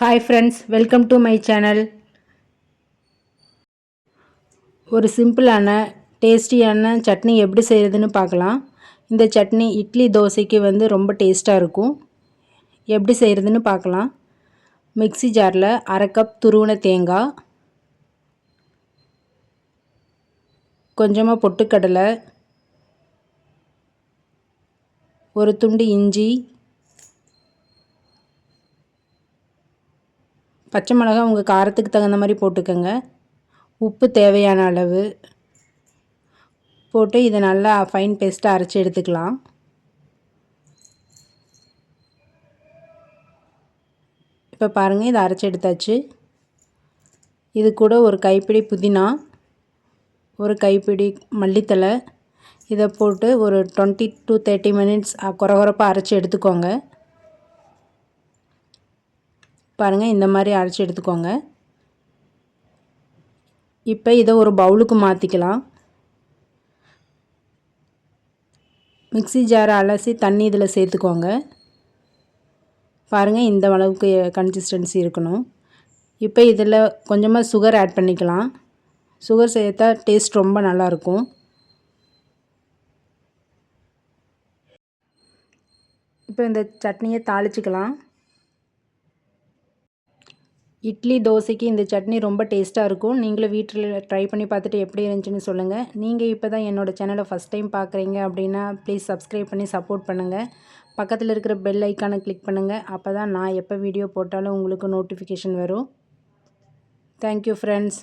Hi friends, welcome to my channel. ஒரு சிம்பிளான டேஸ்டியான சட்னி எப்படி செய்கிறதுன்னு பார்க்கலாம். இந்த சட்னி இட்லி தோசைக்கு ரொம்ப டேஸ்ட்டாக இருக்கும். எப்படி செய்கிறதுன்னு பார்க்கலாம். மிக்ஸி ஜாரில் அரை கப் துருவின தேங்காய், கொஞ்சமாக பொட்டுக்கடலை, ஒரு துண்டு இஞ்சி, பச்சை மிளகாய் உங்கள் காரத்துக்கு தகுந்த மாதிரி போட்டுக்கோங்க. உப்பு தேவையான அளவு போட்டு இதை நல்லா ஃபைன் பேஸ்ட்டாக அரைச்சி எடுத்துக்கலாம். இப்போ பாருங்கள், இதை அரைச்சி எடுத்தாச்சு. இது கூட ஒரு கைப்பிடி புதினா, ஒரு கைப்பிடி மல்லித்தலை, இதை போட்டு ஒரு 20 to 30 மினிட்ஸ் கொரகொரப்பாக அரைச்சி எடுத்துக்கோங்க. பாருங்கள், இந்த மாதிரி அரைச்சி எடுத்துக்கோங்க. இப்போ இதை ஒரு பவுலுக்கு மாற்றிக்கலாம். மிக்ஸி ஜாரை அலசி தண்ணி இதில் சேர்த்துக்கோங்க. பாருங்கள், இந்த அளவுக்கு கன்சிஸ்டன்சி இருக்கணும். இப்போ இதில் கொஞ்சமாக சுகர் ஆட் பண்ணிக்கலாம். சுகர் சேர்த்தா டேஸ்ட் ரொம்ப நல்லாயிருக்கும். இப்போ இந்த சட்னியை தாளிச்சிக்கலாம். இட்லி தோசைக்கு இந்த சட்னி ரொம்ப டேஸ்ட்டாக இருக்கும். நீங்களும் வீட்டில் ட்ரை பண்ணி பார்த்துட்டு எப்படி இருந்துச்சுன்னு சொல்லுங்கள். நீங்கள் இப்போ தான் என்னோடய சேனலை ஃபஸ்ட் டைம் பார்க்குறீங்க அப்படின்னா ப்ளீஸ் சப்ஸ்கிரைப் பண்ணி சப்போர்ட் பண்ணுங்கள். பக்கத்தில் இருக்கிற பெல் ஐக்கானை கிளிக் பண்ணுங்கள். அப்போ தான் நான் எப்போ வீடியோ போட்டாலும் உங்களுக்கு நோட்டிஃபிகேஷன் வரும். Thank you friends.